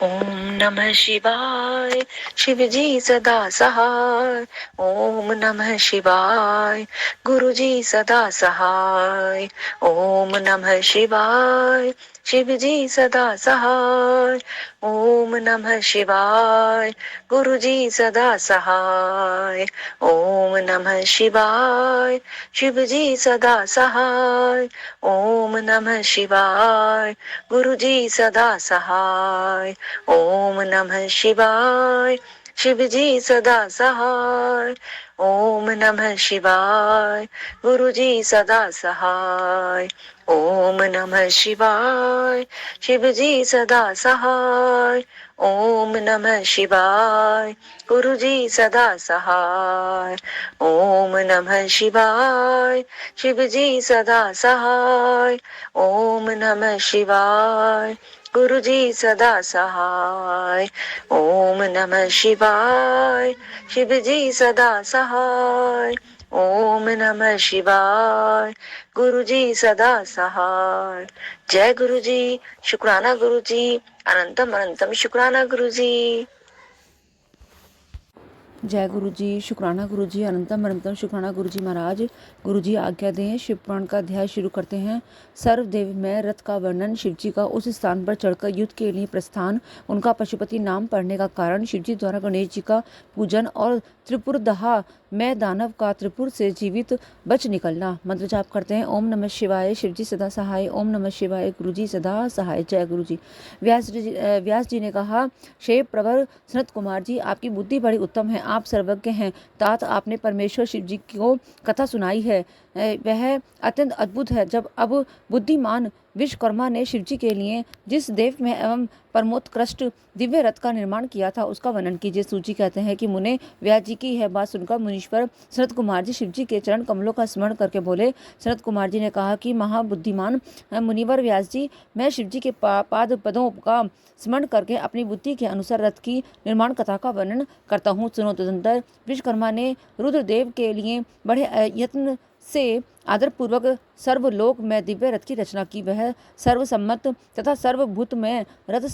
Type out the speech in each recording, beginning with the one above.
ओम नमः शिवाय। शिव जी सदा सहाय। ओम नमः शिवाय। गुरु जी सदा सहाय। ओम नमः शिवाय। शिव जी सदा सहाय। ओम नमः शिवाय। गुरु जी सदा सहाय। ओम नमः शिवाय। शिव जी सदा सहाय। ओम नमः शिवाय। गुरु जी सदा सहाय। ओम नमः शिवाय। शिव जी सदा सहाय। ओम नमः शिवाय। गुरु जी सदा सहाय। ओम नमः शिवाय। शिव जी सदा सहाय। ओम नमः शिवाय। गुरु जी सदा सहाय। ओम नमः शिवाय। शिव जी सदा सहाय। ओम नमः शिवाय। गुरु जी सदा सहाय। ओम नमः शिवाय। शिव जी सदा सहाय। ओम नमः शिवाय। गुरु जी सदा सहाय। जय गुरु जी। शुक्राना गुरु जी। अनंतम अनंतम शुक्राना गुरु जी। जय गुरु जी। शुक्राना गुरु जी। अनंतम अनंतम शुक्राना गुरु जी महाराज। गुरु जी आज्ञा दें। शिव पुराण का अध्याय शुरू करते हैं। सर्वदेव में रथ का वर्णन। शिवजी का उस स्थान पर चढ़कर युद्ध के लिए प्रस्थान। उनका पशुपति नाम पड़ने का कारण। शिवजी द्वारा गणेश जी का पूजन और त्रिपुरदहा में दानव का त्रिपुर से जीवित बच निकलना। मंत्र जाप करते हैं। ओम नमः शिवाय। शिवजी सदा सहाय। ओम नमः शिवाय। गुरु जी सदा सहाय। जय गुरु जी। व्यास जी ने कहा, शेव प्रवर सनत कुमार जी, आपकी बुद्धि बड़ी उत्तम है। आप सर्वज्ञ हैं। तात आपने परमेश्वर शिव जी को कथा सुनाई है, वह अत्यंत अद्भुत है। जब अब बुद्धिमान विश्वकर्मा ने शिवजी के लिए जिस देव में एवं परमोत्कृष्ट दिव्य रथ का निर्माण किया था, उसका वर्णन कीजिए। सूची कहते हैं कि मुने व्यास जी की यह बात सुनकर मुनीश्वर सनत कुमार जी शिवजी के चरण कमलों का स्मरण करके बोले। सनत कुमार जी ने कहा कि महाबुद्धिमान मुनिवर व्यास जी, मैं शिवजी के पाद पदों का स्मरण करके अपनी बुद्धि के अनुसार रथ की निर्माण कथा का वर्णन करता हूँ। सुनो। तदंतर विश्वकर्मा ने रुद्रदेव के लिए बड़े यत्न से आदरपूर्वक सर्वलोक में दिव्य रथ की रचना की। वह सर्वसम्मत तथा सर्वभूत में रथ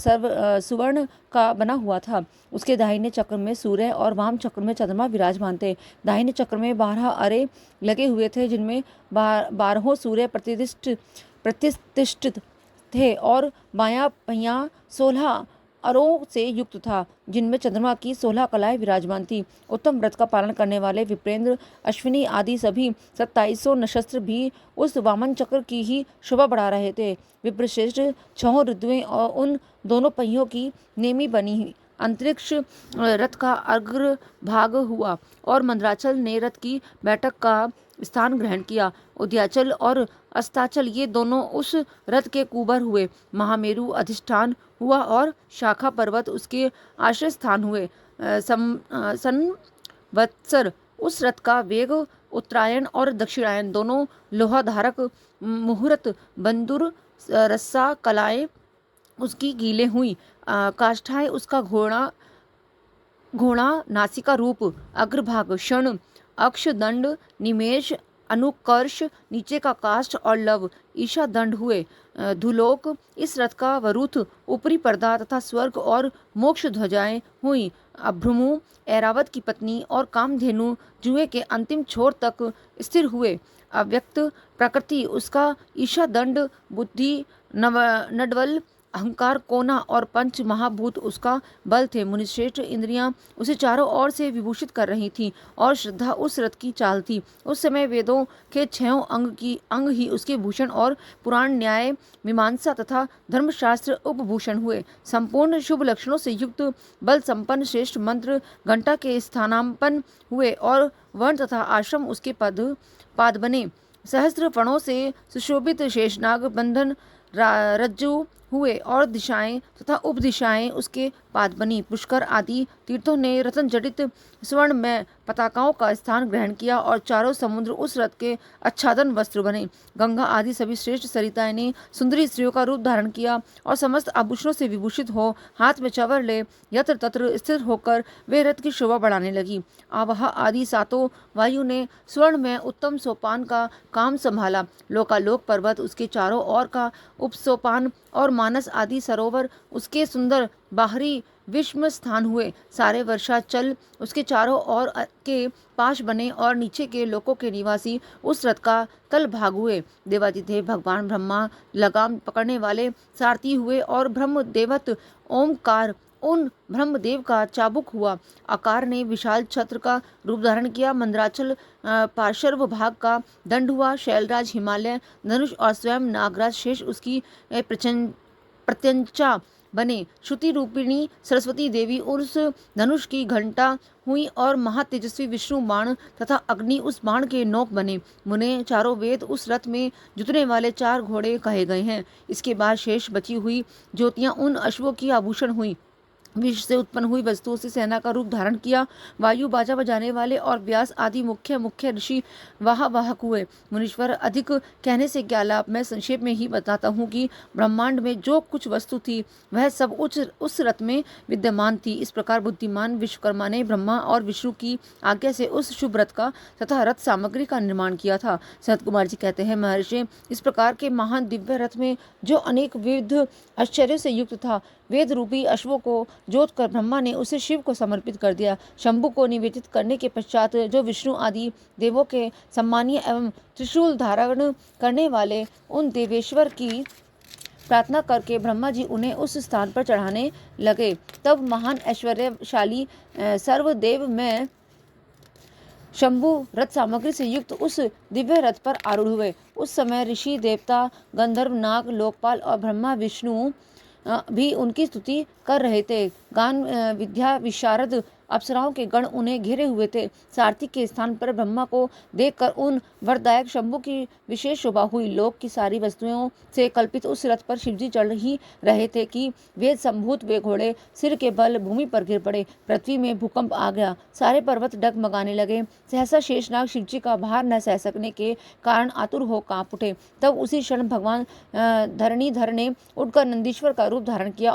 सुवर्ण का बना हुआ था। उसके दाहिने चक्र में सूर्य और वाम चक्र में चंद्रमा विराजमान थे। दाहिने चक्र में 12 अरे लगे हुए थे, जिनमें 12 सूर्य प्रतिष्ठित थे और बायां पहिया 16 अरों से युक्त था, जिनमें चंद्रमा की 16 कलाएं विराजमान थी। उत्तम व्रत का पालन करने वाले विप्रेंद्र, अश्विनी आदि सभी 2700 नक्षत्र भी उस वामन चक्र की ही शोभा बढ़ा रहे थे। विप्रश्रेष्ठ 6 ऋतुएं और उन दोनों पहियों की नेमी बनी। अंतरिक्ष रथ का अग्र भाग हुआ और मंदराचल ने रथ की बैठक का स्थान ग्रहण किया। उद्याचल और अस्ताचल ये दोनों उस रथ के कुबर हुए। महामेरु अधिष्ठान हुआ और शाखा पर्वत उसके आश्रय स्थान हुए। संवत्सर उस रथ का वेग उत्तरायण और दक्षिणायन दोनों लोहाधारक मुहूर्त बंदुर रस्सा कलाएं उसकी गीले हुई। काष्ठाएं उसका घोड़ा नासिका रूप अग्रभाग क्षण अक्ष दंड निमेष अनुकर्ष नीचे का काष्ठ और लव ईशा दंड हुए। धुलोक इस रथ का वरुथ ऊपरी पर्दा तथा स्वर्ग और मोक्ष ध्वजाएं हुई। अभ्रमु ऐरावत की पत्नी और कामधेनु जुए के अंतिम छोर तक स्थिर हुए। अव्यक्त प्रकृति उसका ईशा दंड बुद्धि नडवल अहंकार कोना और पंच महाभूत उसका बल थे। मुनिश्रेष्ठ इंद्रियां उसे चारों ओर से विभूषित कर रही थीं और श्रद्धा उस रथ की चाल थी। उस समय वेदों के 6 अंग ही उसके भूषण और पुराण न्याय मीमांसा तथा धर्मशास्त्र उपभूषण हुए। संपूर्ण शुभ लक्षणों से युक्त बल संपन्न श्रेष्ठ मंत्र घंटा के स्थानापन्न हुए और वर्ण तथा आश्रम उसके पाद बने। सहस्त्र फणों से सुशोभित शेषनाग बंधन रज्जु हुए और दिशाएं तथा उपदिशाएं उसके पाद बनी। पुष्कर आदि तीर्थों ने रतन जडित स्वर्ण में पताकाओं का स्थान ग्रहण किया और चारों समुद्र उस रथ के आच्छादन वस्त्र बने। गंगा आदि सभी श्रेष्ठ सरिताएं ने सुंदरी स्त्रियों का रूप धारण किया और समस्त आभूषणों से विभूषित हो हाथ में चवर ले यत्र तत्र स्थिर होकर वे रथ की शोभा बढ़ाने लगी। आवाह आदि 7 वायु ने स्वर्ण में उत्तम सोपान का काम संभाला। लोकालोक पर्वत उसके चारों ओर का उपसोपान और मानस आदि सरोवर उसके सुंदर बाहरी विषम स्थान हुए। सारे वर्षाचल उसके चारों ओर के पाश बने और नीचे के लोकों के निवासी उस रथ का तल भाग हुए। देवादिदेव भगवान ब्रह्मा लगाम पकड़ने वाले सारथी हुए और ब्रह्म देवत ओमकार उन ब्रह्मदेव का चाबुक हुआ। आकार ने विशाल छत्र का रूप धारण किया। मंदराचल पार्श्व भाग का दंड हुआ। शैलराज हिमालय धनुष और स्वयं नागराज शेष उसकी प्रत्यंचा बने। श्रुति रूपिणी सरस्वती देवी उस धनुष की घंटा हुई और महातेजस्वी विष्णु बाण तथा अग्नि उस बाण के नोक बने। मुने चारों वेद उस रथ में जुतने वाले 4 घोड़े कहे गए हैं। इसके बाद शेष बची हुई ज्योतियां उन अश्वों की आभूषण हुई। विष से उत्पन्न हुई वस्तुओं से सेना का रूप धारण किया। वायु बाजा बजाने वाले और व्यास आदि मुख्य मुख्य ऋषि वाहक हुए। मुनीश्वर, अधिक कहने से क्या लाभ, मैं संक्षेप में ही बताता हूँ कि ब्रह्मांड में जो कुछ वस्तु थी वह सब उस रथ में विद्यमान थी। इस प्रकार बुद्धिमान विश्वकर्मा ने ब्रह्मा और विष्णु की आज्ञा से उस शुभ रथ का तथा रथ सामग्री का निर्माण किया था। सनत कुमार जी कहते हैं, महर्षि, इस प्रकार के महान दिव्य रथ में जो अनेक विविध आश्चर्य से युक्त था, वेद रूपी अश्वों को जोत कर ब्रह्मा ने उसे शिव को समर्पित कर दिया। शंभु को निवेदित करने के पश्चात जो विष्णु आदि देवों के सम्मानीय एवं त्रिशूल धारण करने वाले उन देवेश्वर की प्रार्थना करके ब्रह्मा जी उन्हें उस स्थान पर चढ़ाने लगे। तब महान ऐश्वर्यशाली सर्वदेव में शंभु रथ सामग्री से युक्त उस दिव्य रथ पर आरूढ़ हुए। उस समय ऋषि, देवता, गंधर्व, नाग, लोकपाल और ब्रह्मा विष्णु भी उनकी स्तुति कर रहे थे। गान विद्या विशारद अप्सराओं के गण उन्हें घेरे हुए थे। सारथी के स्थान पर ब्रह्मा को देखकर उन वरदायक शंभु की विशेष शोभा हुई। लोक की सारी वस्तुओं से कल्पित उस रथ पर शिवजी चढ़ ही रहे थे कि वेद संभूत वे घोड़े सिर के बल भूमि पर गिर पड़े। पृथ्वी में भूकंप आ गया। सारे पर्वत डगमगाने लगे। सहसा शेषनाग शिवजी का भार न सह सकने के कारण आतुर हो कांप उठे। तब उसी क्षण भगवान धरणीधर ने उठकर नंदीश्वर का रूप धारण किया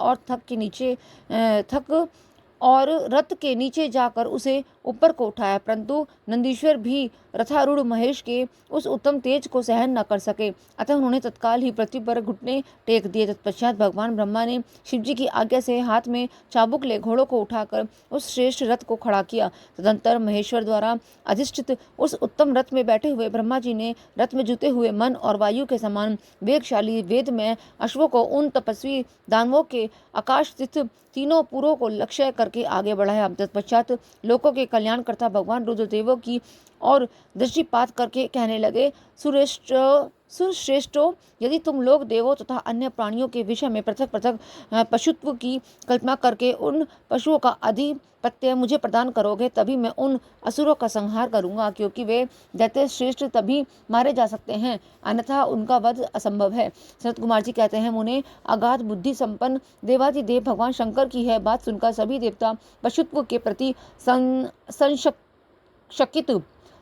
और रथ के नीचे जाकर उसे ऊपर को उठाया, परंतु नंदीश्वर भी रथारूढ़ महेश के उस उत्तम तेज को सहन न कर सके। अतः उन्होंने तत्काल ही पृथ्वी पर घुटने टेक दिए। तत्पश्चात भगवान ब्रह्मा ने शिवजी की आज्ञा से हाथ में चाबुक ले घोड़ों को उठाकर उस श्रेष्ठ रथ को खड़ा किया। तदंतर महेश्वर द्वारा अधिष्ठित उस उत्तम रथ में बैठे हुए ब्रह्मा जी ने रथ में जुते हुए मन और वायु के समान वेगशाली वेद में अश्वों को उन तपस्वी दानवों के आकाश स्थित तीनों पुरों को लक्ष्य करके आगे बढ़ाया। तत्पश्चात लोकों के कल्याणकर्ता भगवान रुद्रदेवों की और दृष्टिपात करके कहने लगे, सुरश्रेष्ठों, यदि तुम लोग देवों तथा अन्य प्राणियों के विषय में पृथक पृथक पशुत्व की कल्पना करके उन पशुओं का आधिपत्य मुझे प्रदान करोगे, तभी मैं उन असुरों का संहार करूंगा, क्योंकि वे दैत्य श्रेष्ठ तभी मारे जा सकते हैं, अन्यथा उनका वध असंभव है। सनत कुमार जी कहते हैं, मुने, अगाध बुद्धि संपन्न देवादिदेव भगवान शंकर की है बात सुनकर सभी देवता पशुत्व के प्रति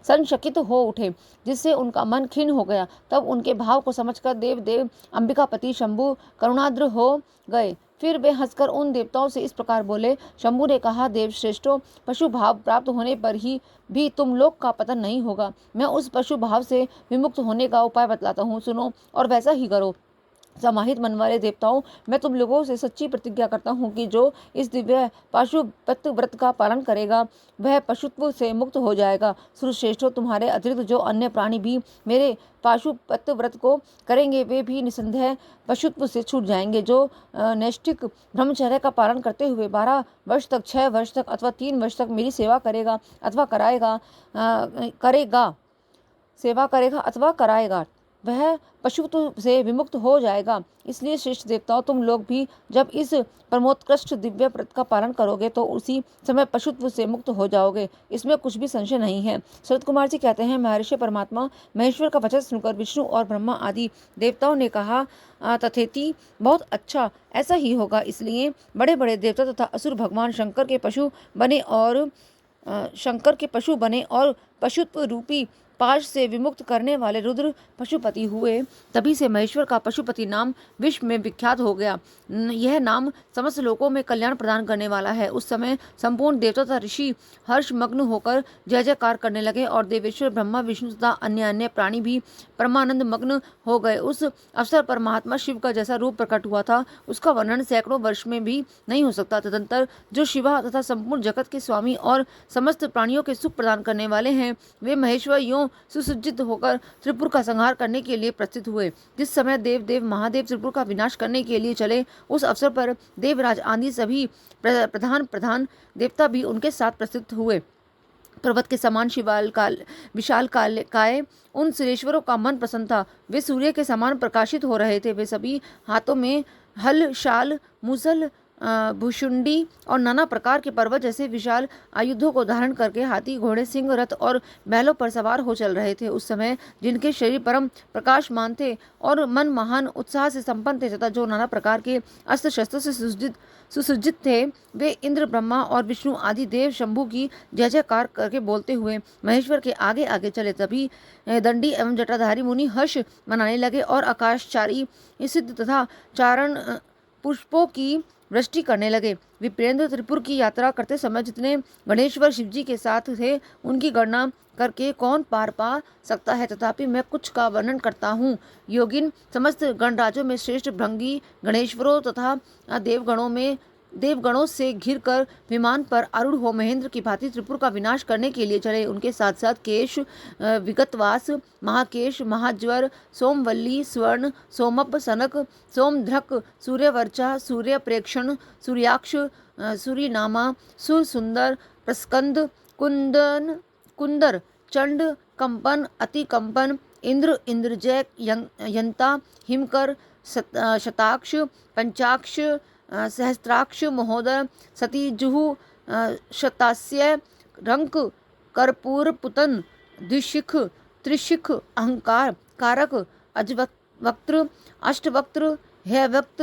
संशकित हो उठे, जिससे उनका मन खिन्न हो गया। तब उनके भाव को समझकर देव अंबिकापति शंभु करुणाद्र हो गए। फिर वे हंसकर उन देवताओं से इस प्रकार बोले। शंभु ने कहा, देव श्रेष्ठों, पशु भाव प्राप्त होने पर ही भी तुम लोग का पतन नहीं होगा। मैं उस पशु भाव से विमुक्त होने का उपाय बतलाता हूँ, सुनो और वैसा ही करो। समाहित मन वाले देवताओं, मैं तुम लोगों से सच्ची प्रतिज्ञा करता हूँ कि जो इस दिव्य पाशुपत व्रत का पालन करेगा वह पशुत्व से मुक्त हो जाएगा। सुरश्रेष्ठों, तुम्हारे अतिरिक्त जो अन्य प्राणी भी मेरे पाशुपत व्रत को करेंगे वे भी निसंदेह पशुत्व से छूट जाएंगे। जो नैष्ठिक ब्रह्मचर्य का पालन करते हुए 12 वर्ष तक, 6 वर्ष तक अथवा 3 वर्ष तक मेरी सेवा करेगा अथवा कराएगा वह पशुत्व से विमुक्त हो जाएगा। इसलिए श्रेष्ठ देवताओं, तुम लोग भी जब इस परमोत्कृष्ट दिव्य व्रत का पालन करोगे तो उसी समय पशुत्व से मुक्त हो जाओगे, इसमें कुछ भी संशय नहीं है। शरद कुमार जी कहते हैं, महर्षि परमात्मा महेश्वर का वचन सुनकर विष्णु और ब्रह्मा आदि देवताओं ने कहा, तथेति, बहुत अच्छा, ऐसा ही होगा। इसलिए बड़े बड़े देवता तथा असुर भगवान शंकर के पशु बने और पशुत्व रूपी पाश से विमुक्त करने वाले रुद्र पशुपति हुए। तभी से महेश्वर का पशुपति नाम विश्व में विख्यात हो गया। यह नाम समस्त लोकों में कल्याण प्रदान करने वाला है। उस समय संपूर्ण देवता तथा ऋषि हर्षमग्न होकर जय जयकार करने लगे और देवेश्वर ब्रह्मा विष्णु तथा अन्य अन्य प्राणी भी परमानंद मग्न हो गए। उस अवसर पर महात्मा शिव का जैसा रूप प्रकट हुआ था उसका वर्णन सैकड़ों वर्ष में भी नहीं हो सकता। तदंतर जो शिवा तथा संपूर्ण जगत के स्वामी और समस्त प्राणियों के सुख प्रदान करने वाले हैं, वे महेश्वर यों सुसज्जित होकर त्रिपुर का संहार करने के लिए प्रस्थित हुए। जिस समय देव महादेव त्रिपुर का विनाश करने के लिए चले, उस अवसर पर देवराज आदि सभी प्रधान देवता भी उनके साथ प्रस्थित हुए। पर्वत के समान विशाल काय उन सुरेश्वरों का मन प्रसन्न था। वे सूर्य के समान प्रकाशित हो रहे थे। वे सभी हाथों में हल, शाल, मुसल, भुशुंडी और नाना प्रकार के पर्वत जैसे विशाल आयुधों को धारण करके हाथी, घोड़े, सिंह, रथ और बैलों पर सवार हो चल रहे थे। उस समय जिनके शरीर परम प्रकाशमान थे और मन महान उत्साह से संपन्न थे तथा जो नाना प्रकार के अस्त्र शस्त्रों से सुसज्जित थे, वे इंद्र, ब्रह्मा और विष्णु आदि देव शंभु की जय जयकार करके बोलते हुए महेश्वर के आगे आगे चले। तभी दंडी एवं जटाधारी मुनि हर्ष मनाने लगे और आकाशचारी सिद्ध तथा चारण पुष्पों की वृष्टि करने लगे। विप्रेंद्र त्रिपुर की यात्रा करते समय जितने गणेश्वर शिवजी के साथ थे, उनकी गणना करके कौन पार पा सकता है। तथापि मैं कुछ का वर्णन करता हूँ। योगिन समस्त गणराजों में श्रेष्ठ भृंगी गणेश्वरों तथा देवगणों से घिरकर विमान पर आरूढ़ हो महेंद्र की भांति त्रिपुर का विनाश करने के लिए चले। उनके साथ साथ केश, विगतवास, महाकेश, महाज्वर, सोमवल्ली, स्वर्ण, सोमप, सनक, सोमध्रक, सूर्यवर्चा, सूर्य प्रेक्षण, सूर्याक्ष, सूर्यनामा, सुरसुंदर, प्रस्कंद, कुंदर, चंड, कंपन, अतिकंपन, इंद्रजय, यंता, हिमकर, शताक्ष, पंचाक्ष, सहस्त्राक्ष, महोदय, सतीजुः, शतास्य, रंक, कर्पूर, पुतन, द्विशिख, त्रिशिख, अहंकार, कारक, अजवक्त्र, अष्टवक्त्र, हेयवक्त,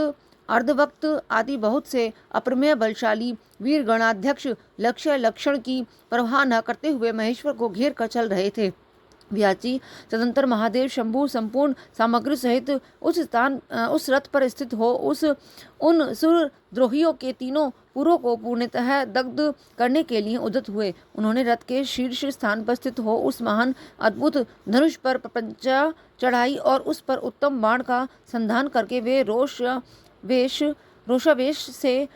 अर्धवक्त आदि बहुत से अप्रमेय बलशाली वीर गणाध्यक्ष लक्ष्य लक्षण की परवाह न करते हुए महेश्वर को घेर कर चल रहे थे। व्याची तदंतर महादेव शंभु संपूर्ण सामग्री सहित उस रथ पर स्थित हो उन सुरद्रोहियों के तीनों पुरों को पूर्णतः दग्ध करने के लिए उद्यत हुए। उन्होंने रथ के शीर्ष स्थान पर स्थित हो उस महान अद्भुत धनुष पर प्रपंचा चढ़ाई और उस पर उत्तम बाण का संधान करके वे रोषावेश से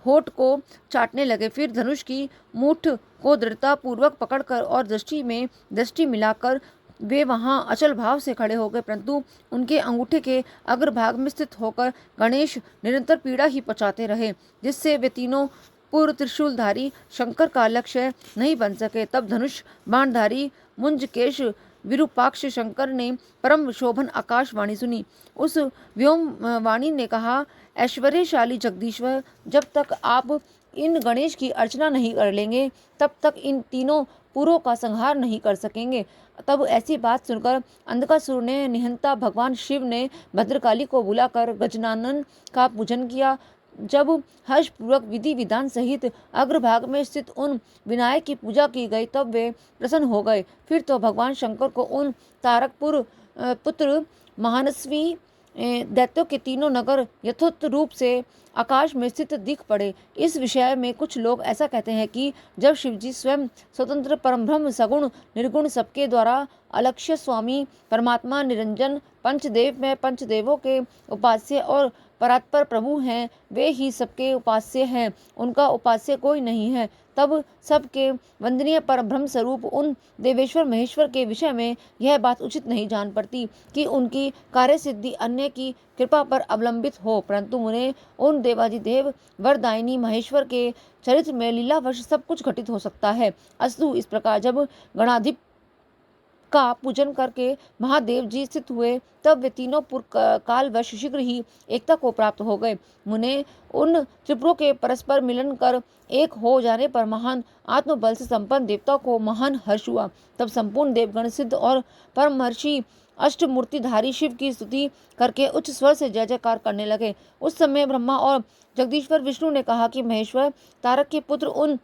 होठ को चाटने लगे। फिर धनुष की मूठ को दृढ़ता पूर्वक पकड़कर और दृष्टि मिलाकर वे वहां अचल भाव से खड़े हो गए, परंतु उनके अंगूठे के अग्रभाग में स्थित होकर गणेश निरंतर पीड़ा ही पहुंचाते रहे, जिससे वे तीनों पूर्व त्रिशूलधारी शंकर का लक्ष्य नहीं बन सके। तब धनुष बाणधारी मुंजकेश विरूपाक्ष शंकर ने परम शोभन आकाशवाणी सुनी। उस व्योम वाणी ने कहा, ऐश्वर्यशाली जगदीश्वर, जब तक आप इन गणेश की अर्चना नहीं कर लेंगे तब तक इन तीनों पुरों का संहार नहीं कर सकेंगे। तब ऐसी बात सुनकर अंधकासुर ने निहंता भगवान शिव ने भद्रकाली को बुलाकर गजानन का पूजन किया। जब हर्षपूर्वक विधि विधान सहित अग्रभाग में स्थित उन विनायक की पूजा की गई तब वे प्रसन्न हो गए। फिर तो भगवान शंकर को उन तारकपुर पुत्र महानस्वी दैत्यों के तीनों नगर यथोक्त रूप से आकाश में स्थित दिख पड़े। इस विषय में कुछ लोग ऐसा कहते हैं कि जब शिवजी स्वयं स्वतंत्र परमब्रह्म सगुण निर्गुण सबके द्वारा अलक्ष्य स्वामी परमात्मा निरंजन पंचदेव में पंचदेवों के उपास्य और परात्पर प्रभु हैं, वे ही सबके उपास्य हैं, उनका उपास्य कोई नहीं है, तब सबके वंदनीय पर ब्रह्म स्वरूप उन देवेश्वर महेश्वर के विषय में यह बात उचित नहीं जान पड़ती कि उनकी कार्य सिद्धि अन्य की कृपा पर अवलंबित हो, परंतु उन्हें उन देवाधिदेव वरदायिनी महेश्वर के चरित्र में लीलावश सब कुछ घटित हो सकता है। अस्तु इस प्रकार जब गणाधिप का पूजन करके महादेव जी स्थित हुए तब वे तीनों कालवश शीघ्र ही एकता को प्राप्त हो गए। उन्हें उन त्रिपुरों के परस्पर मिलन कर एक हो जाने पर महान आत्मबल से संपन्न देवता को महान हर्ष हुआ। तब संपूर्ण देवगण सिद्ध और परमहर्षि अष्टमूर्तिधारी शिव की स्तुति करके उच्च स्वर से जय जयकार करने लगे। उस समय ब्रह्मा और जगदीश्वर विष्णु ने कहा कि महेश्वर तारक के पुत्र उन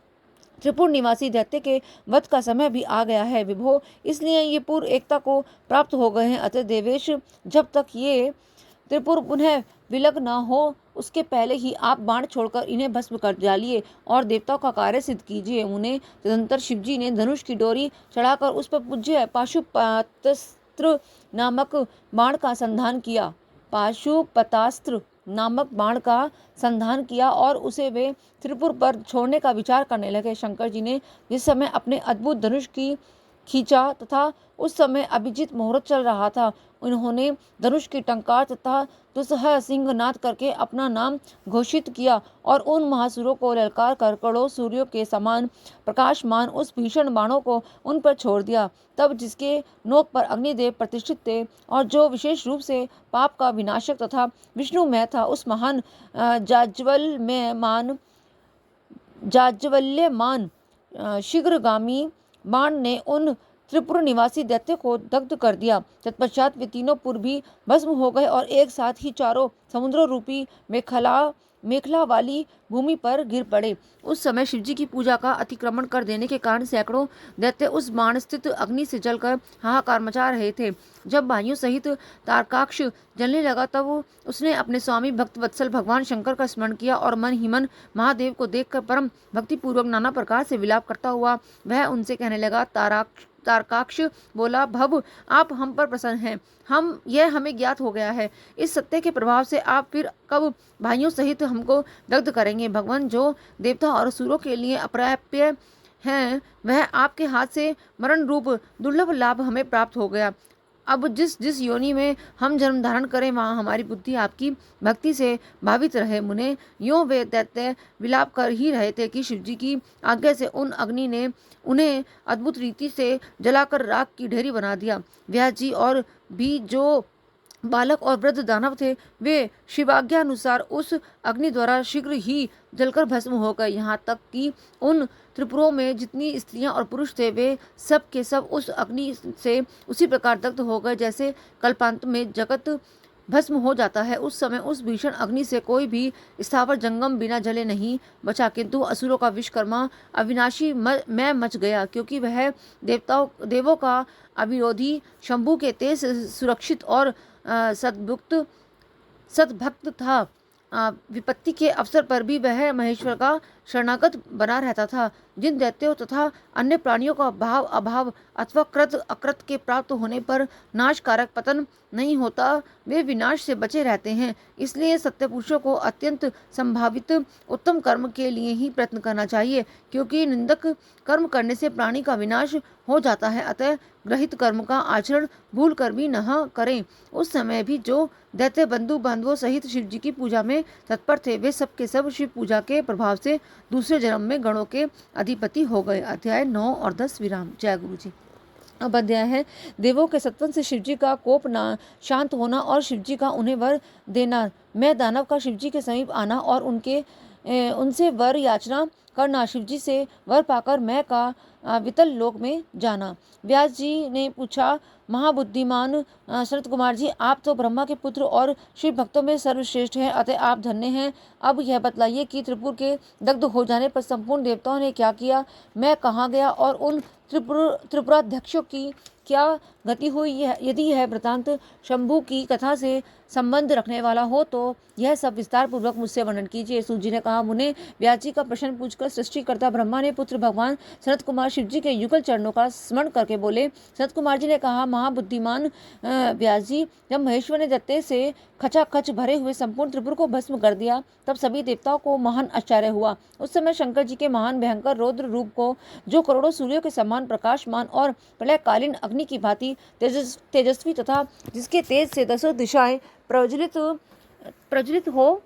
त्रिपुर निवासी दैत्य के वध का समय भी आ गया है विभो, इसलिए ये पूर्व एकता को प्राप्त हो गए हैं। अतः देवेश, जब तक ये त्रिपुर पुनः विलग न हो उसके पहले ही आप बाण छोड़कर इन्हें भस्म कर डालिए और देवताओं का कार्य सिद्ध कीजिए। उन्हें तदंतर शिवजी ने धनुष की डोरी चढ़ाकर उस पर पूज्य पाशुपतास्त्र नामक बाण का संधान किया और उसे वे त्रिपुर पर छोड़ने का विचार करने लगे। शंकर जी ने जिस समय अपने अद्भुत धनुष की खींचा तथा उस समय अभिजीत मुहूर्त चल रहा था, उन्होंने धनुष की टंकार तथा दुसह सिंहनाद करके अपना नाम घोषित किया और उन महासुरों को ललकार कर करोड़ों सूर्यों के समान प्रकाशमान उस भीषण बाणों को उन पर छोड़ दिया। तब जिसके नोक पर अग्निदेव प्रतिष्ठित थे और जो विशेष रूप से पाप का विनाशक तथा विष्णुमय था, उस महान जाज्वल्यमान शीघ्रगामी बाण ने उन त्रिपुर निवासी दैत्य को दग्ध कर दिया। तत्पश्चात वे तीनों पुर भी भस्म हो गए और एक साथ ही चारों समुद्र रूपी मेखला वाली भूमि पर गिर पड़े। उस समय शिवजी की पूजा का अतिक्रमण कर देने के कारण सैकड़ों दैत्य उस बाण स्थित अग्नि से जलकर हाहाकार मचा रहे थे। जब भाइयों सहित तारकाक्ष जलने लगा तब उसने अपने स्वामी भक्त वत्सल भगवान शंकर का स्मरण किया और मन ही मन महादेव को देखकर परम भक्तिपूर्वक नाना प्रकार से विलाप करता हुआ वह उनसे कहने लगा। तारकाक्ष बोला, भव, आप हम पर प्रसन्न हैं, हमें ज्ञात हो गया है। इस सत्य के प्रभाव से आप फिर कब भाइयों सहित हमको दग्ध करेंगे? भगवान, जो देवता और असुरों के लिए अप्राप्य हैं, वह आपके हाथ से मरण रूप दुर्लभ लाभ हमें प्राप्त हो गया। अब जिस जिस योनि में हम जन्म धारण करें वहाँ हमारी बुद्धि आपकी भक्ति से भावित रहे। मुने यों वे दैत्य विलाप कर ही रहे थे कि शिवजी की आज्ञा से उन अग्नि ने उन्हें अद्भुत रीति से जलाकर राख की ढेरी बना दिया। व्यास जी और भी जो बालक और वृद्ध दानव थे वे शिवाज्ञानुसार उस अग्नि द्वारा शीघ्र ही जलकर भस्म हो गए। यहाँ तक कि उन त्रिपुरों में जितनी स्त्रियां और पुरुष थे वे सब के सब उस अग्नि से उसी प्रकार दग्ध हो गए जैसे कल्पांत में जगत भस्म हो जाता है। उस समय उस भीषण अग्नि से कोई भी स्थावर जंगम बिना जले नहीं बचा, किंतु असुरों का विश्वकर्मा अविनाशी मैं मच गया, क्योंकि वह देवों का अविरोधी शंभु के तेज से सुरक्षित और सद्भक्त था। विपत्ति के अवसर पर भी वह महेश्वर का शरणागत बना रहता था। जिन दैत्यों तथा अन्य प्राणियों का भाव अभाव अथवा कृत अकृत के प्राप्त होने पर नाशकारक पतन नहीं होता, वे विनाश से बचे रहते हैं। इसलिए सत्य पुरुषों को अत्यंत संभावित उत्तम कर्म के लिए ही प्रयत्न करना चाहिए, क्योंकि निंदक कर्म करने से प्राणी का विनाश हो जाता है। अतः ग्रहित कर्म का आचरण भूल कर भी न करें। उस समय भी जो दैत्य बंधु बांधवों सहित शिव जी की पूजा में तत्पर थे वे सब के सब शिव पूजा के प्रभाव से दूसरे जन्म में गणों के अधिपति हो गए। अध्याय 9 और 10 विराम। जय गुरु जी। अब अध्याय है देवों के सत्वन से शिवजी का कोप ना शांत होना और शिवजी का उन्हें वर देना। मैं दानव का शिवजी के समीप आना और उनसे वर याचना करना। शिवजी से वर पाकर मैं का वितल लोक में जाना। व्यास जी ने पूछा, महाबुद्धिमान सनत कुमार जी, आप तो ब्रह्मा के पुत्र और शिव भक्तों में सर्वश्रेष्ठ हैं, अतः आप धन्य हैं। अब यह बतलाइए कि त्रिपुर के दग्ध हो जाने पर संपूर्ण देवताओं ने क्या किया, मैं कहाँ गया और उन त्रिपुराध्यक्षों की क्या गति हुई। यदि यह वृतांत शंभु की कथा से संबंध रखने वाला हो तो यह सब विस्तार पूर्वक मुझसे वर्णन कीजिए। सूत जी ने कहा, मुने, व्यास जी का प्रश्न पूछकर सृष्टिकर्ता ब्रह्मा ने पुत्र भगवान सनत कुमार शिव जी के युगल चरणों का स्मरण करके बोले। सनत कुमार जी ने कहा, महाबुद्धिमान व्यास जी, जब महेश्वर ने दैत्य से खचाखच भरे हुए संपूर्ण त्रिपुर को भस्म कर दिया तब सभी देवताओं को महान आश्चर्य हुआ। उस समय शंकर जी के महान भयंकर रौद्र रूप को, जो करोड़ों सूर्यों के समान प्रकाशमान और प्रलयकालीन अग्नि की भांति तेजस्वी तथा जिसके तेज से दसों दिशाएं प्रज्वलित हो,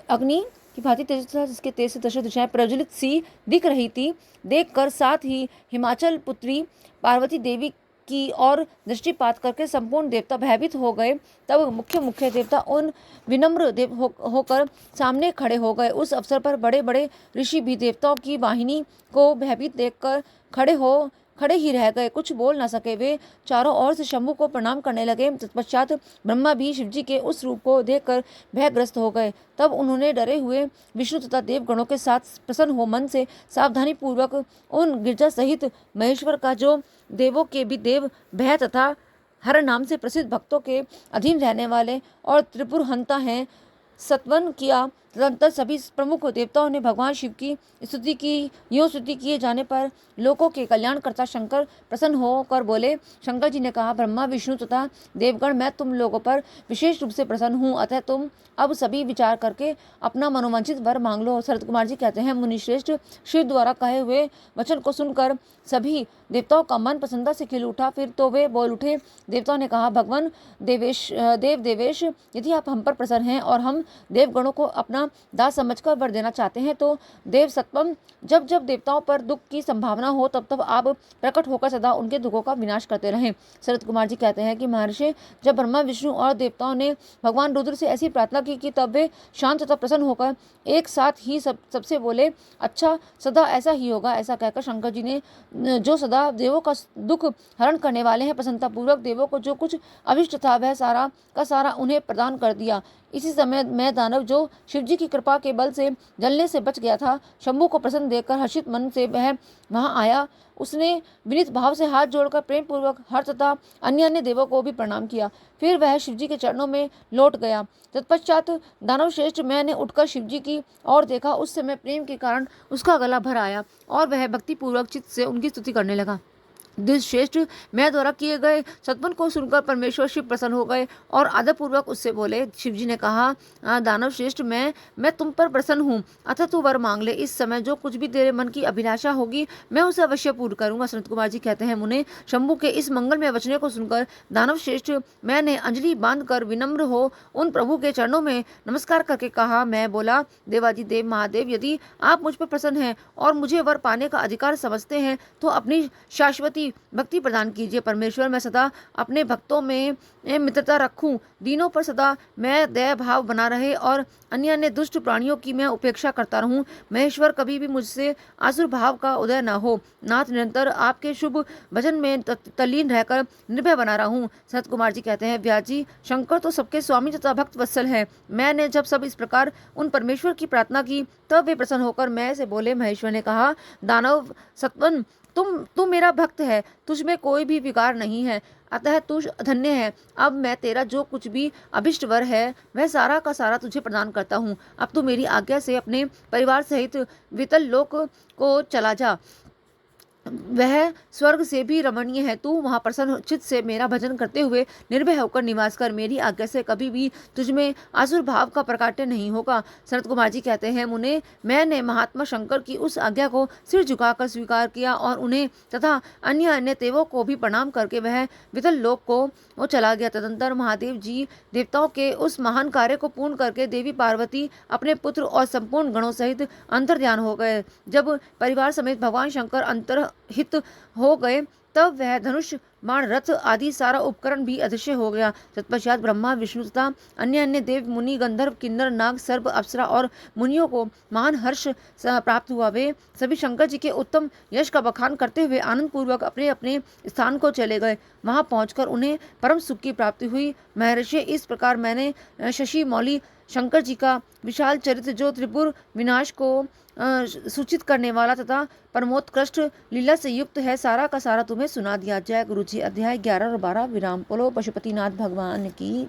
अग्नि की भांति तेजस्वी जिसके तेज से दसों दिशाएं प्रज्वलित सी दिख रही थी, देखकर साथ ही हिमाचल पुत्री पार्वती देवी की और दृष्टिपात करके संपूर्ण देवता भयभीत हो गए। तब मुख्य देवता उन विनम्र होकर सामने खड़े हो गए। उस अवसर पर बड़े बड़े ऋषि भी देवताओं की वाहिनी को भयभीत देखकर खड़े हो खड़े ही रह गए, कुछ बोल न सके। वे चारों ओर से शंभु को प्रणाम करने लगे। तत्पश्चात ब्रह्मा भी शिवजी के उस रूप को देखकर भयग्रस्त हो गए। तब उन्होंने डरे हुए विष्णु तथा देवगणों के साथ प्रसन्न हो मन से सावधानी पूर्वक उन गिरजा सहित महेश्वर का, जो देवों के भी देव, भय तथा हर नाम से प्रसिद्ध, भक्तों के अधीन रहने वाले और त्रिपुर हंता हैं, सत्वन किया। तदंतर सभी प्रमुख देवताओं ने भगवान शिव की स्तुति की। यूँ स्तुति किए जाने पर लोकों के कल्याणकर्ता शंकर प्रसन्न होकर बोले। शंकर जी ने कहा, ब्रह्मा विष्णु तथा देवगण, मैं तुम लोगों पर विशेष रूप से प्रसन्न हूँ, अतः तुम अब सभी विचार करके अपना मनोवांछित वर मांग लो। शरद कुमार जी कहते हैं, मुनिश्रेष्ठ शिव द्वारा कहे हुए वचन को सुनकर सभी देवताओं का मन प्रसन्नता से खिल उठा। फिर तो वे बोल उठे। देवताओं ने कहा, भगवान देवेश, यदि आप हम पर प्रसन्न हैं और हम देवगणों को अपना दास समझकर वर देना चाहते हैं, तो देव सत्वम, जब जब देवताओं पर दुख की संभावना हो तब तब आप प्रकट होकर सदा उनके दुखों का विनाश करते रहें। शरद कुमार जी कहते हैं कि महर्षि, जब ब्रह्मा विष्णु और देवताओं ने भगवान रुद्र से ऐसी प्रार्थना की कि तब वे शांत तथा प्रसन्न होकर एक साथ ही सबसे बोले, अच्छा, सदा ऐसा ही होगा। ऐसा कहकर शंकर जी ने, जो सदा देवों का दुख हरण करने वाले हैं, प्रसन्नता पूर्वक देवों को जो कुछ अभिष्ट था वह सारा का सारा उन्हें प्रदान कर दिया। इसी समय मैं दानव, जो शिवजी की कृपा के बल से जलने से बच गया था, शंभु को प्रसन्न देखकर हर्षित मन से वह वहां आया। उसने विनीत भाव से हाथ जोड़कर प्रेम पूर्वक हर तथा अन्य अन्य देवों को भी प्रणाम किया। फिर वह शिवजी के चरणों में लौट गया। तत्पश्चात दानव श्रेष्ठ मैंने उठकर शिवजी की ओर देखा। उस समय प्रेम के कारण उसका गला भर आया और वह भक्ति पूर्वक चित्त से उनकी स्तुति करने लगा। श्रेष्ठ मैं द्वारा किए गए सत्वन को सुनकर परमेश्वर शिव प्रसन्न हो गए और आदर पूर्वक उससे बोले। शिवजी ने कहा, दानव श्रेष्ठ, मैं तुम पर प्रसन्न हूँ, अतः तू वर मांग ले। इस समय जो कुछ भी तेरे मन की अभिलाषा होगी मैं उसे अवश्य पूर्ण करूंगा। सनत कुमार जी कहते हैं, मुने शंभु के इस मंगलमय वचने को सुनकर दानव श्रेष्ठ मैंने अंजलि बांधकर विनम्र हो उन प्रभु के चरणों में नमस्कार करके कहा। मैं बोला, देवादि देव महादेव, यदि आप मुझ पर प्रसन्न हैं और मुझे वर पाने का अधिकार समझते हैं तो अपनी शाश्वती भक्ति प्रदान कीजिए। परमेश्वर, मैं सदा अपने भक्तों में मित्रता रखूं, दीनों पर सदा मैं दया भाव बना रहे और अन्य अन्य दुष्ट प्राणियों की मैं उपेक्षा करता रहूं। महेश्वर, कभी भी मुझसे आसुर भाव का उदय न हो। नाथ, निरंतर आपके शुभ भजन में तल्लीन रहकर निर्भय बना रहूं। सनत कुमार जी कहते हैं, व्यास जी, शंकर तो सबके स्वामी तथा भक्त वत्सल है। मैंने जब सब इस प्रकार उन परमेश्वर की प्रार्थना की तब वे प्रसन्न होकर मैं से बोले। महेश्वर ने कहा, दानव सत्वन, तुम मेरा भक्त है, तुझ में कोई भी विकार नहीं है, अतः तू धन्य है। अब मैं तेरा जो कुछ भी अभिष्ट वर है वह सारा का सारा तुझे प्रदान करता हूँ। अब तू मेरी आज्ञा से अपने परिवार सहित वितल लोक को चला जा, वह स्वर्ग से भी रमणीय है। तू वहाँ प्रसन्न चित्त से मेरा भजन करते हुए निर्भय होकर निवास कर। मेरी आज्ञा से कभी भी तुझमें आसुर भाव का प्रकाट्य नहीं होगा। सनत कुमार जी कहते हैं, मुने मैंने महात्मा शंकर की उस आज्ञा को सिर झुकाकर स्वीकार किया और उन्हें तथा अन्य अन्य देवों को भी प्रणाम करके वह वितल लोक को वो चला गया। तदंतर महादेव जी देवताओं के उस महान कार्य को पूर्ण करके देवी पार्वती अपने पुत्र और संपूर्ण गणों सहित अंतर्ध्यान हो गए। जब परिवार समेत भगवान शंकर अंतर्हित हो गए तब वह धनुष, बाण, रथ आदि सारा उपकरण भी अदृश्य हो गया। तत्पश्चात ब्रह्मा विष्णु तथा अन्य अन्य देव, मुनि, गंधर्व, किन्नर, नाग, सर्प, अप्सरा और मुनियों को महान हर्ष प्राप्त हुआ। वे सभी शंकर जी के उत्तम यश का बखान करते हुए आनंद पूर्वक अपने अपने स्थान को चले गए। वहां पहुंचकर उन्हें परम सुख की प्राप्ति हुई। महर्षि, इस प्रकार मैंने शशि मौली शंकर जी का विशाल चरित्र, जो त्रिपुर विनाश को सूचित करने वाला तथा परमोत्कृष्ट लीला से युक्त है, सारा का सारा तुम्हें सुना दिया। जय गुरु जी। अध्याय 11 और 12 विराम। बोलो पशुपतिनाथ भगवान की।